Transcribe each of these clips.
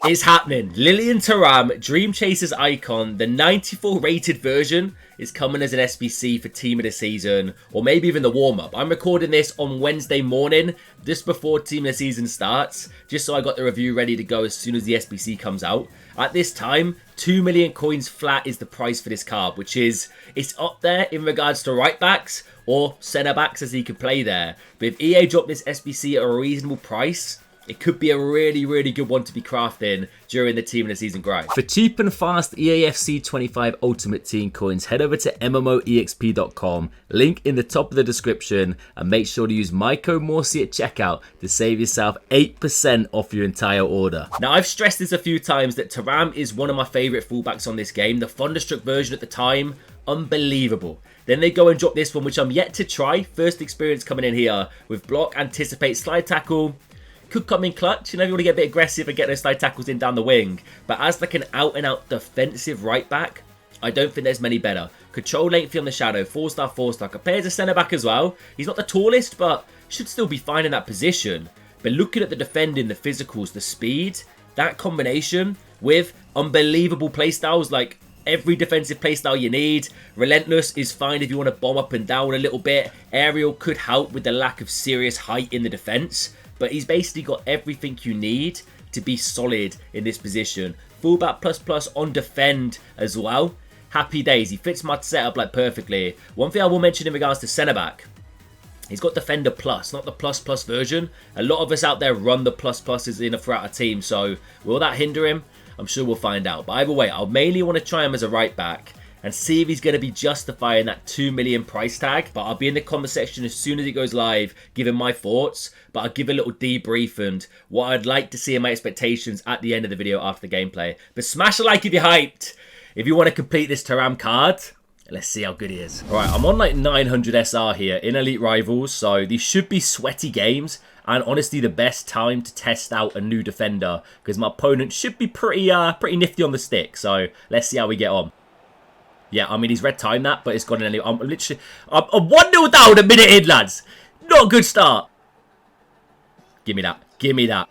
It's happening. Lilian Thuram, Dreamchasers Icon, the 94 rated version is coming as an SBC for Team of the Season, or maybe even the warm-up. I'm recording this on Wednesday morning, just before Team of the Season starts, just so I got the review ready to go as soon as the SBC comes out. At this time, 2 million coins flat is the price for this card, which is, it's up there in regards to right backs or centre backs as he could play there. But if EA drop this SBC at a reasonable price, it could be a really good one to be crafting during the Team of the Season grind. For cheap and fast EAFC 25 Ultimate Team coins, head over to MMOEXP.com, link in the top of the description, and make sure to use my code Morsey at checkout to save yourself 8% off your entire order. Now, I've stressed this a few times that Thuram is one of my favourite fullbacks on this game. The Thunderstruck version at the time, unbelievable. Then they go and drop this one, which I'm yet to try. First experience coming in here with block, anticipate, slide tackle. Could come in clutch, you know, if you want to get a bit aggressive and get those slide tackles in down the wing. But as like an out-and-out defensive right back, I don't think there's many better. Control lengthy on the shadow, 4-star, 4-star. Compared to centre back as well. He's not the tallest, but should still be fine in that position. But looking at the defending, the physicals, the speed, that combination with unbelievable playstyles, like every defensive playstyle you need. Relentless is fine if you want to bomb up and down a little bit. Aerial could help with the lack of serious height in the defence. But he's basically got everything you need to be solid in this position. Fullback plus on defend as well. Happy days. He fits my setup like perfectly. One thing I will mention in regards to centre back. He's got defender plus, not the plus version. A lot of us out there run the pluses in throughout our team. So will that hinder him? I'm sure we'll find out. But either way, I'll mainly want to try him as a right back and see if he's going to be justifying that 2 million price tag. But I'll be in the comment section as soon as it goes live, giving my thoughts. But I'll give a little debrief and what I'd like to see in my expectations at the end of the video after the gameplay. But smash a like if you're hyped. If you want to complete this Thuram card, let's see how good he is. Alright, I'm on like 900 SR here in Elite Rivals. So these should be sweaty games. And honestly, the best time to test out a new defender. Because my opponent should be pretty nifty on the stick. So let's see how we get on. Yeah, I mean, he's red timed that, but it's gone in anyway. I'm 1-0 down a minute in, lads. Not a good start. Give me that. Give me that.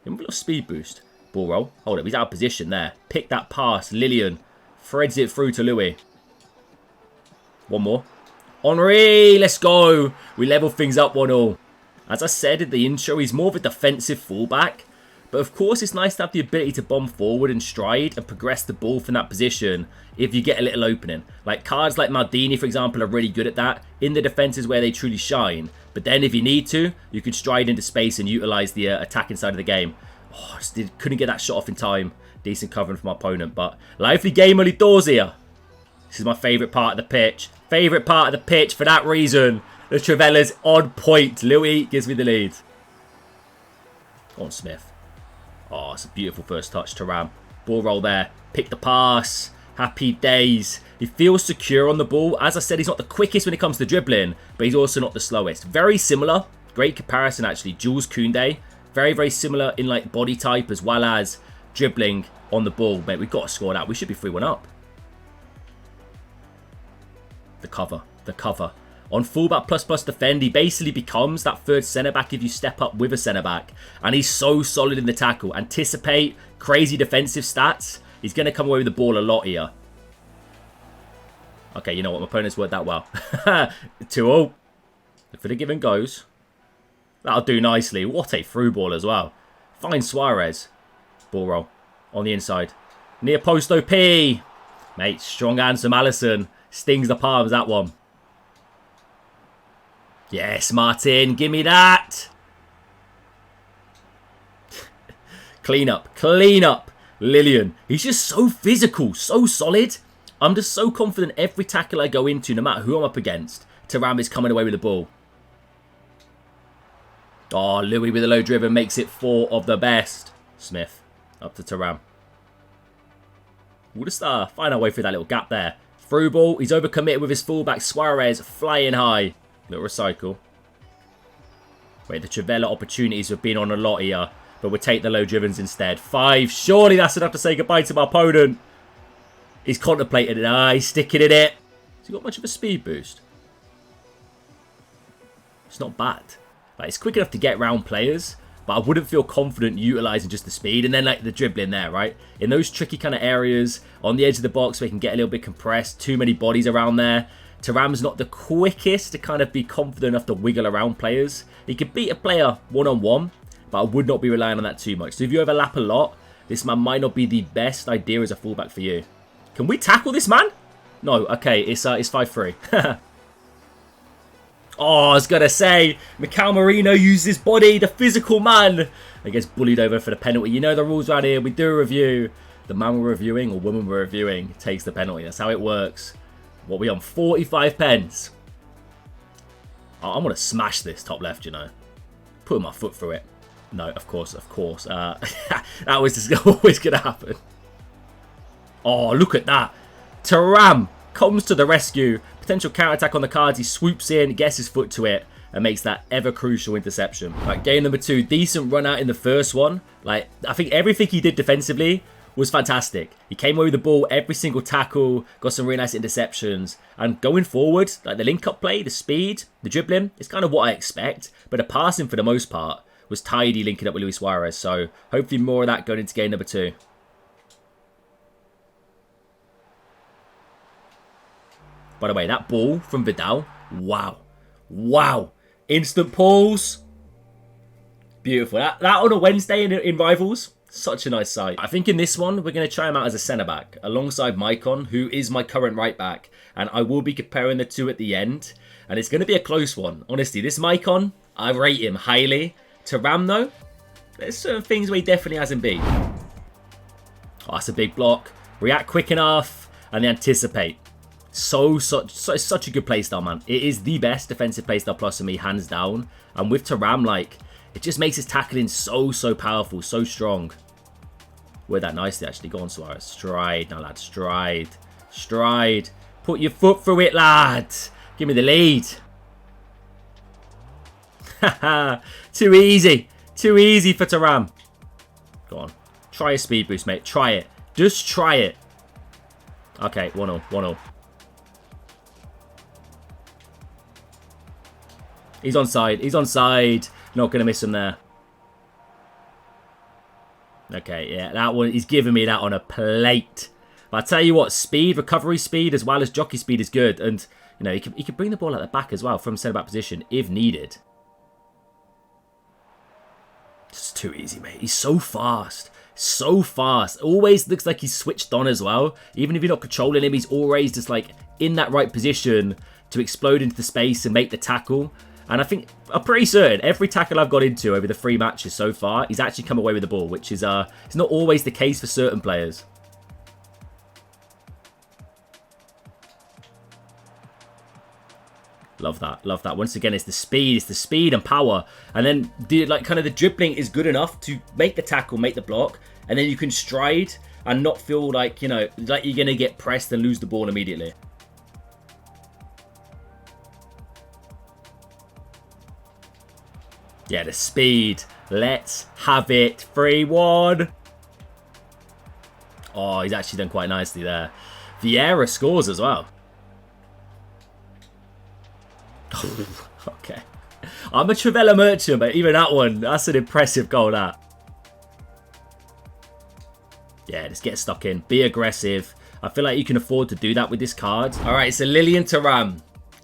Give him a little speed boost. Ball roll. Hold up. He's out of position there. Pick that pass. Lilian threads it through to Louis. One more. Henri, let's go. We level things up 1-0. As I said in the intro, he's more of a defensive fullback. But of course, it's nice to have the ability to bomb forward and stride and progress the ball from that position if you get a little opening. Like cards like Maldini, for example, are really good at that. In the defenses where they truly shine. But then if you need to, you could stride into space and utilise the attacking side of the game. Oh, couldn't get that shot off in time. Decent covering from my opponent. But lively game early doors here. This is my favourite part of the pitch. Favourite part of the pitch for that reason. The Trivella's on point. Louis gives me the lead. Go on, Smith. Oh, it's a beautiful first touch to Thuram. Ball roll there. Pick the pass. Happy days. He feels secure on the ball. As I said, he's not the quickest when it comes to dribbling, but he's also not the slowest. Very similar. Great comparison, actually. Jules Koundé. Very similar in like body type as well as dribbling on the ball. Mate, we've got to score that. We should be 3-1 up. The cover. The cover. On fullback plus defend, he basically becomes that third centre-back if you step up with a centre-back. And he's so solid in the tackle. Anticipate, crazy defensive stats. He's going to come away with the ball a lot here. Okay, you know what? My opponent's worked that well. 2-0. For the give and goes. That'll do nicely. What a through ball as well. Fine Suarez. Ball roll. On the inside. Near post OP. Mate, strong hands from Alisson. Stings the palms, that one. Yes, Martin, give me that. Clean up, clean up. Lilian, he's just so physical, so solid. I'm just so confident every tackle I go into, no matter who I'm up against. Thuram is coming away with the ball. Oh, Louis with a low driven makes it 4 of the best. Smith, up to Thuram. We'll just find our way through that little gap there. Through ball, he's overcommitted with his fullback, Suarez, flying high. Little recycle. Wait, the Trivella opportunities have been on a lot here. But we'll take the low drivens instead. 5. Surely that's enough to say goodbye to my opponent. He's contemplating it. He's sticking in it. Has he got much of a speed boost? It's not bad. Like, it's quick enough to get round players. but I wouldn't feel confident utilising just the speed and then like the dribbling there, right? In those tricky kind of areas on the edge of the box where it can get a little bit compressed, too many bodies around there. Thuram's not the quickest to kind of be confident enough to wiggle around players. He could beat a player one-on-one, but I would not be relying on that too much. So if you overlap a lot, this man might not be the best idea as a fullback for you. Can we tackle this man? No, okay, it's 5-3. Oh, I was going to say, Mikel Merino used his body, the physical man. He gets bullied over for the penalty. You know the rules around here. We do a review. The man we're reviewing or woman we're reviewing takes the penalty. That's how it works. What are we on? 45 pence. Oh, I'm going to smash this top left, you know. Putting my foot through it. No, of course. That was just always going to happen. Oh, look at that. Thuram comes to the rescue. Potential counter-attack on the cards. He swoops in, gets his foot to it, and makes that ever-crucial interception. Right, game number 2. Decent run out in the first one. Like, I think everything he did defensively was fantastic. He came away with the ball every single tackle, got some really nice interceptions. And going forward, like the link-up play, the speed, the dribbling, it's kind of what I expect. But the passing, for the most part, was tidy linking up with Luis Suarez. So, hopefully more of that going into game number 2. By the way, that ball from Vidal, wow. Wow. Instant pulls. Beautiful. That on a Wednesday in Rivals, such a nice sight. I think in this one, we're going to try him out as a centre-back, alongside Maicon, who is my current right-back. And I will be comparing the two at the end. And it's going to be a close one. Honestly, this Maicon, I rate him highly. Thuram, though, there's certain things where he definitely hasn't been. Oh, that's a big block. React quick enough, and they anticipate. Such a good playstyle, man. It is the best defensive playstyle plus for me, hands down. And with Thuram, like, it just makes his tackling so powerful, so strong. Word that nicely, actually. Go on, Suarez. Stride now, lad. Stride. Stride. Put your foot through it, lad. Give me the lead. Haha. Too easy. Too easy for Thuram. Go on. Try a speed boost, mate. Try it. Just try it. Okay, 1-0. 1-0. He's onside. He's onside. Not going to miss him there. Okay, yeah. That one, he's giving me that on a plate. But I tell you what, speed, recovery speed, as well as jockey speed is good. And, you know, he can bring the ball at the back as well from centre-back position if needed. It's too easy, mate. He's so fast. So fast. Always looks like he's switched on as well. Even if you're not controlling him, he's always just, like, in that right position to explode into the space and make the tackle. And I think, I'm pretty certain, every tackle I've got into over the 3 matches so far, he's actually come away with the ball, which is it's not always the case for certain players. Love that, love that. Once again, it's the speed and power. And then, the dribbling is good enough to make the tackle, make the block, and then you can stride and not feel like, you know, like you're going to get pressed and lose the ball immediately. Yeah, the speed. Let's have it. 3-1. Oh, he's actually done quite nicely there. Vieira scores as well. Okay. I'm a Trivella merchant, but even that one, that's an impressive goal, that. Yeah, just get stuck in. Be aggressive. I feel like you can afford to do that with this card. All right, so Lilian Thuram.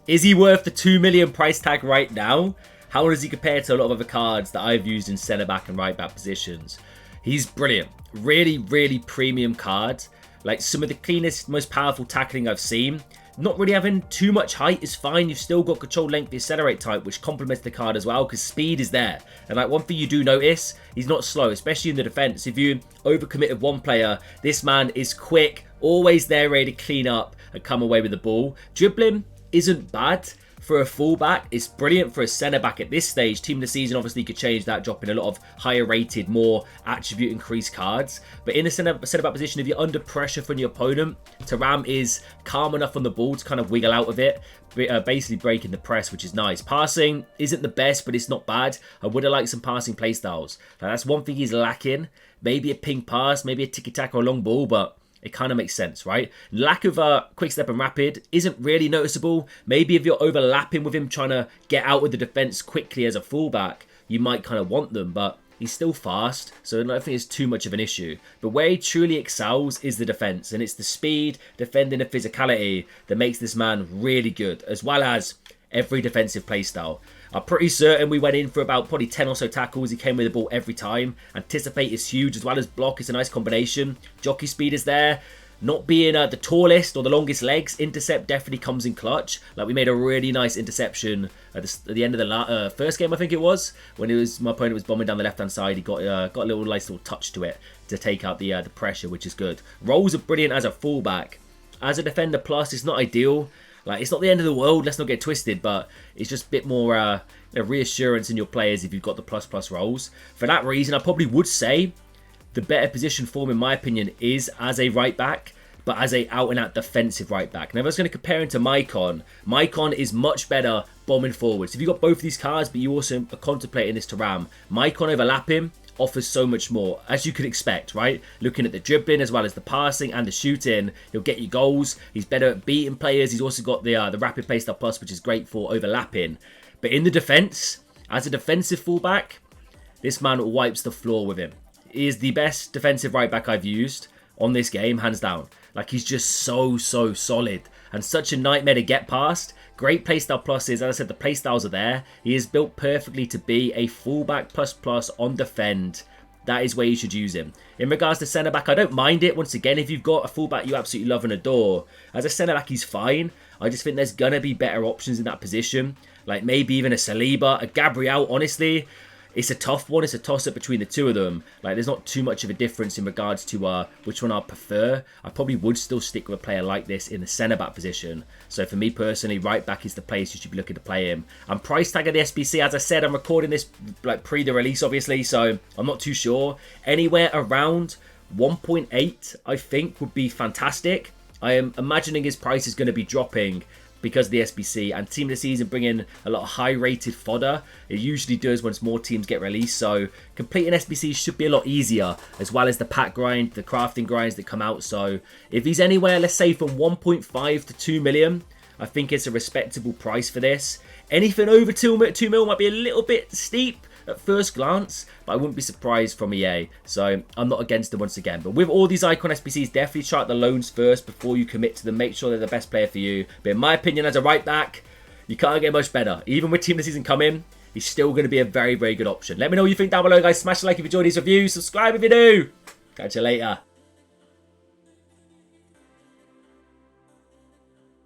Is he worth the 2 million price tag right now? How does he compare to a lot of other cards that I've used in centre-back and right-back positions? He's brilliant. Really, really premium card. Like, some of the cleanest, most powerful tackling I've seen. Not really having too much height is fine. You've still got control, length, accelerate type, which complements the card as well, because speed is there. And like, one thing you do notice, he's not slow, especially in the defence. If you overcommit with one player, this man is quick, always there ready to clean up and come away with the ball. Dribbling isn't bad. For a fullback, it's brilliant. For a centre-back at this stage, team of the season obviously could change that, dropping a lot of higher rated, more attribute increased cards. But in a centre-back position, if you're under pressure from your opponent, Thuram is calm enough on the ball to kind of wiggle out of it, basically breaking the press, which is nice. Passing isn't the best, but it's not bad. I would have liked some passing playstyles. Now, that's one thing he's lacking. Maybe a ping pass, maybe a tiki-taka or long ball, but it kind of makes sense, right? Lack of quick step and rapid isn't really noticeable. Maybe if you're overlapping with him, trying to get out with the defense quickly as a fullback, you might kind of want them. But He's still fast, so I don't think it's too much of an issue. But where he truly excels is the defense, and it's the speed, defending, and physicality that makes this man really good, as well as every defensive playstyle. I'm pretty certain we went in for about probably 10 or so tackles. He came with the ball every time. Anticipate is huge, as well as block. It's a nice combination. Jockey speed is there. Not being the tallest or the longest legs, intercept definitely comes in clutch. Like, we made a really nice interception at the end of the first game, I think it was, when my opponent was bombing down the left-hand side. He got a little nice little touch to it to take out the pressure, which is good. Rolls are brilliant as a fullback. As a defender plus, it's not ideal. Like, it's not the end of the world, let's not get twisted, but it's just a bit more reassurance in your players if you've got the plus rolls. For that reason, I probably would say the better position for him, in my opinion, is as a right back, but as a out-and-out defensive right back. Now, if I was going to compare him to Maicon is much better bombing forwards. If you've got both of these cards, but you also are contemplating this Thuram, Maicon overlapping offers so much more, as you could expect, right? Looking at the dribbling as well as the passing and the shooting, he'll get you goals. He's better at beating players. He's also got the rapid playstyle plus, which is great for overlapping. But in the defense, as a defensive fullback, this man wipes the floor with him. He is the best defensive right back I've used on this game, hands down. Like, he's just so solid and such a nightmare to get past. Great playstyle pluses. As I said, the playstyles are there. He is built perfectly to be a fullback plus on defend. That is where you should use him. In regards to centre back, I don't mind it. Once again, if you've got a fullback you absolutely love and adore, as a centre back, he's fine. I just think there's gonna be better options in that position, like maybe even a Saliba, a Gabriel. Honestly, it's a tough one. It's a toss-up between the two of them. Like, there's not too much of a difference in regards to which one I prefer. I probably would still stick with a player like this in the centre-back position. So for me personally, right-back is the place you should be looking to play him. And price tag of the SBC, as I said, I'm recording this like pre the release, obviously, so I'm not too sure. Anywhere around 1.8, I think, would be fantastic. I am imagining his price is going to be dropping because of the SBC, and Team of the Season bringing a lot of high-rated fodder. It usually does once more teams get released, so completing SBC should be a lot easier, as well as the pack grind, the crafting grinds that come out. So if he's anywhere, let's say from 1.5 to 2 million, I think it's a respectable price for this. Anything over 2 mil might be a little bit steep at first glance, but I wouldn't be surprised from EA. So I'm not against them once again. But with all these Icon SBCs, definitely try out the loans first before you commit to them. Make sure they're the best player for you. But in my opinion, as a right back, you can't get much better. Even with Team of the Season coming, he's still going to be a very good option. Let me know what you think down below, guys. Smash a like if you enjoyed these reviews. Subscribe if you do. Catch you later.